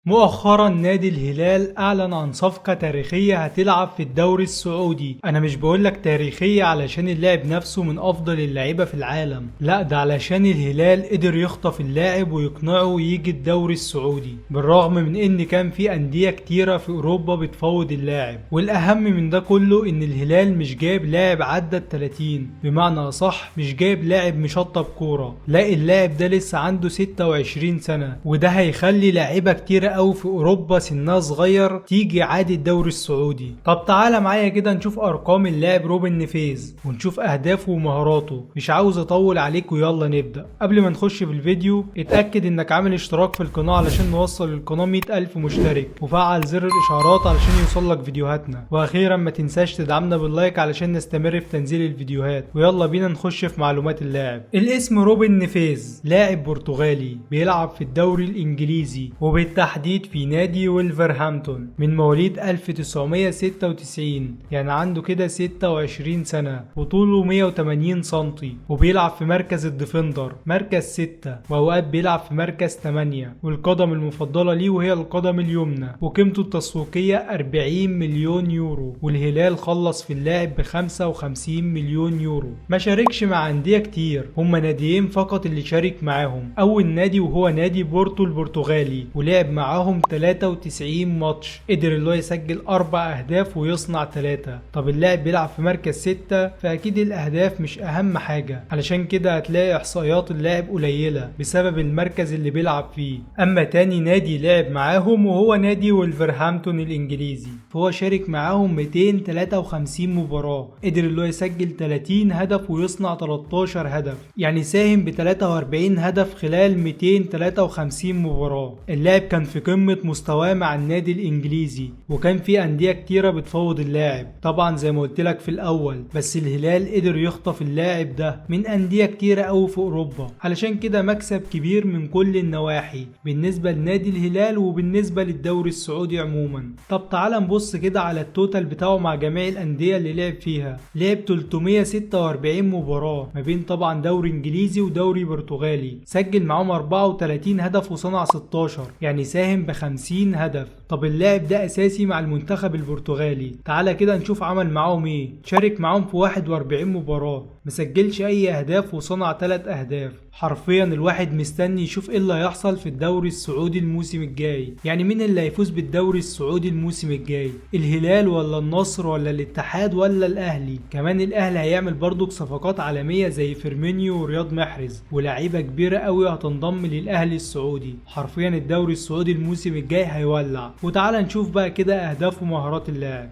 مؤخرا نادي الهلال اعلن عن صفقة تاريخية هتلعب في الدوري السعودي. انا مش بقولك تاريخية علشان اللاعب نفسه من افضل اللاعيبة في العالم، لا ده علشان الهلال قدر يخطف اللاعب ويقنعه يجي الدوري السعودي، بالرغم من ان كان في اندية كتيرة في اوروبا بتفوض اللاعب. والاهم من ده كله ان الهلال مش جايب لاعب عدى ال30، بمعنى اصح مش جايب لاعب مشطب كورة، لا اللاعب ده لسه عنده 26 سنة، وده هيخلي لاعيبة كتيرة او في اوروبا سنها صغير تيجي عادي الدوري السعودي. طب تعالى معايا كده نشوف ارقام اللاعب روبن نيفيز ونشوف اهدافه ومهاراته. مش عاوز اطول عليك ويلا نبدا. قبل ما نخش في الفيديو اتاكد انك عامل اشتراك في القناه علشان نوصل للقناه 100,000 مشترك، وفعل زر الاشعارات علشان يوصلك فيديوهاتنا، واخيرا ما تنساش تدعمنا باللايك علشان نستمر في تنزيل الفيديوهات. ويلا بينا نخش في معلومات اللاعب. الاسم روبن نيفيز، لاعب برتغالي بيلعب في الدوري الانجليزي وبالتحديد في نادي ويلفرهامبتون، من مواليد 1996، يعني عنده كده 26 سنة، وطوله 180 سنتي، وبيلعب في مركز الديفندر مركز 6، واوقات بيلعب في مركز 8، والقدم المفضلة ليه وهي القدم اليمنى، وقيمته التسويقية 40 مليون يورو، والهلال خلص في اللاعب ب 55 مليون يورو. ما شاركش مع أندية كتير، هما ناديين فقط اللي شارك معاهم. أول نادي وهو نادي بورتو البرتغالي، ولعب معاهم 93 ماتش، قدر اللي هو يسجل 4 اهداف ويصنع 3. طب اللاعب بيلعب في مركز 6، فاكيد الاهداف مش اهم حاجة، علشان كده هتلاقي احصائيات اللاعب قليلة بسبب المركز اللي بيلعب فيه. اما تاني نادي لعب معاهم وهو نادي ويلفرهامبتون الانجليزي، فهو شارك معاهم 253 مباراة، قدر اللي هو يسجل 30 هدف ويصنع 13 هدف، يعني ساهم ب 43 هدف خلال 253 مباراة. اللاعب كان في قمة مستواه مع النادي الانجليزي، وكان في اندية كتيرة بتفوض اللاعب طبعا زي ما قلت لك في الاول، بس الهلال قدر يخطف اللاعب ده من اندية كتيرة اوي في اوروبا، علشان كده مكسب كبير من كل النواحي بالنسبة لنادي الهلال وبالنسبة للدوري السعودي عموما. طب تعال نبص كده على التوتال بتاعه مع جميع الاندية اللي لعب فيها. لعب 346 مباراة ما بين طبعا دوري انجليزي ودوري برتغالي، سجل معاهم 34 هدف وصنع 16، يعني ساهم ب50 هدف. طب اللاعب ده اساسي مع المنتخب البرتغالي، تعالى كده نشوف عمل معاهم ايه. شارك معاهم في 41 مباراة، مسجلش اي اهداف وصنع 3 اهداف. حرفيا الواحد مستني يشوف ايه اللي هيحصل في الدوري السعودي الموسم الجاي، يعني مين اللي هيفوز بالدوري السعودي الموسم الجاي، الهلال ولا النصر ولا الاتحاد ولا الاهلي؟ كمان الاهلي هيعمل برضك صفقات عالمية زي فيرمينيو ورياض محرز، ولاعيبة كبيرة قوي هتنضم للاهلي السعودي. حرفيا الدوري السعودي الموسم الجاي هيولع. وتعالى نشوف بقى كده اهداف ومهارات اللاعب.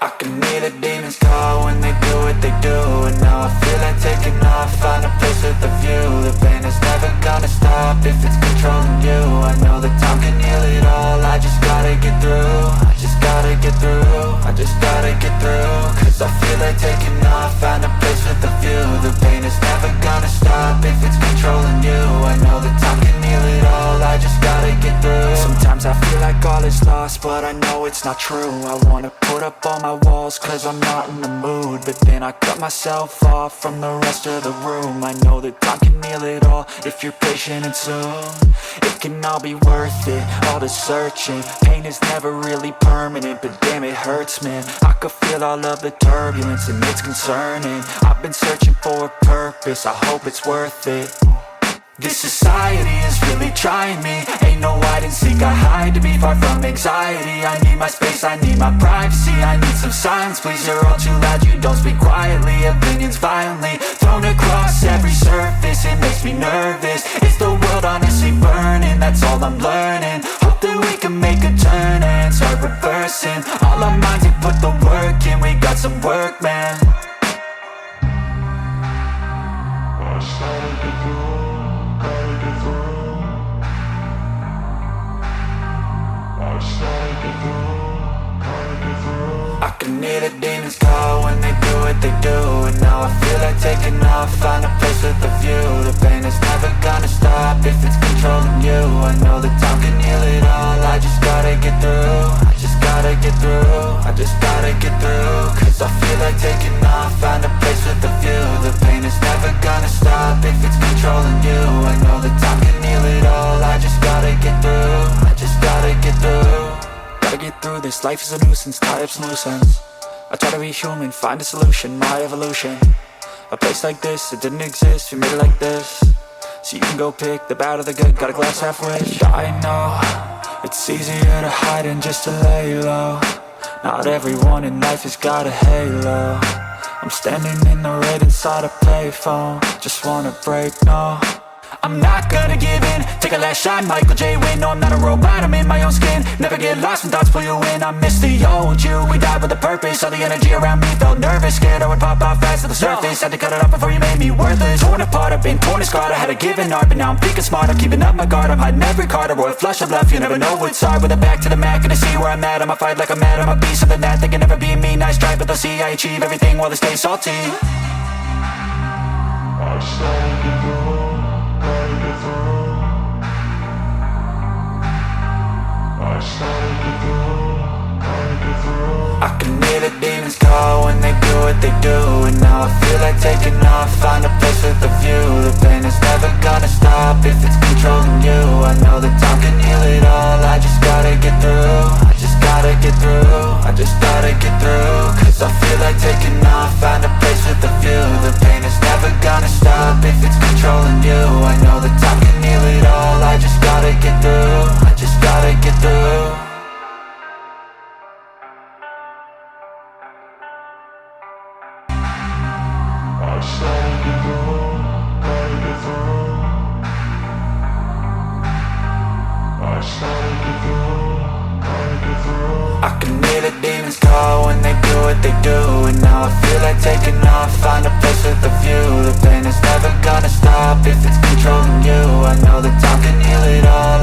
I can hear the demons call when they do what they do, and now I feel like taking off, find a place with a view. The pain is never gonna stop if it's controlling you. I know that time can heal it all, I just gotta get through. I just gotta get through, I just gotta get through. Cause I feel like taking off, find a place with a view. The pain is never gonna stop if it's controlling you. I know that time can heal it all, I just gotta get through. Sometimes I feel like all is lost, but I know it's not true. I wanna put up all my walls cause I'm not in the mood, but then I cut myself off from the rest of the room. I know that time can heal it all if you're patient and soon it can all be worth it, all the searching. Pain is never really permanent, but damn it hurts, man. I could feel all of the turbulence and it's concerning. I've been searching for a purpose, I hope it's worth it. This society is really trying me. Ain't no hide and seek, I hide to be far from anxiety. I need my space, I need my privacy. I need some silence, please, you're all too loud. You don't speak quietly, opinions violently thrown across every surface. It makes me nervous, is the world honestly burning? That's all I'm learning. Hope that we can make a turn and start reversing all our minds and put the work in. We got some work, man. I can can hear the demons call when they do what they do. And now I feel like taking off, find a place with a view. The pain is never gonna stop if it's controlling you. I know that time can heal it all, I just gotta get through. I just gotta get through, I just gotta get through. Cause I feel like taking off, find a place with a view. The pain is never gonna stop if it's controlling you. I know that time can heal it all, I just gotta get through. I just gotta get through. Gotta get through this, life is a nuisance, tie up some loose ends. I try to be human, find a solution, my evolution. A place like this, it didn't exist, we made it like this. So you can go pick the bad or the good, got a glass half wish. I know, it's easier to hide than just to lay low. Not everyone in life has got a halo. I'm standing in the red inside a payphone, just wanna break, no. I'm not gonna give in, take a last shot, Michael J. Win. No, I'm not a robot, I'm in my own skin. Never get lost when thoughts pull you in. I miss the old you, we died with a purpose. All the energy around me felt nervous, scared I would pop out fast to the surface. Had to cut it off before you made me worthless. Torn apart, I've been torn and scarred. I had to give an art, but now I'm thinking smart. I'm keeping up my guard, I'm hiding every card. A royal flush of love, you never know what's hard. With a back to the mat, gonna see where I'm at. I'ma fight like I'm mad, I'ma be something that they can never be me. Nice try, but they'll see I achieve everything while they stay salty. I just gotta get through. I can hear the demons call when they do what they do. And now I feel like taking off, find a place with a view. The pain is never gonna stop if it's controlling you. I know that time can heal it all, I just gotta get through. I just gotta get through, I just gotta get through. Cause I feel like taking off, find a place with a view. The pain is never gonna stop if it's controlling you. I know that time can heal it all, I just gotta get through. I just gotta get through. I just gotta get through, gotta get through. I just gotta get through, gotta get through. I can hear the demons call when they do what they do. And now I feel like taking off, find a place with a view. The pain is never gonna stop if it's controlling you. I know that time can heal it all,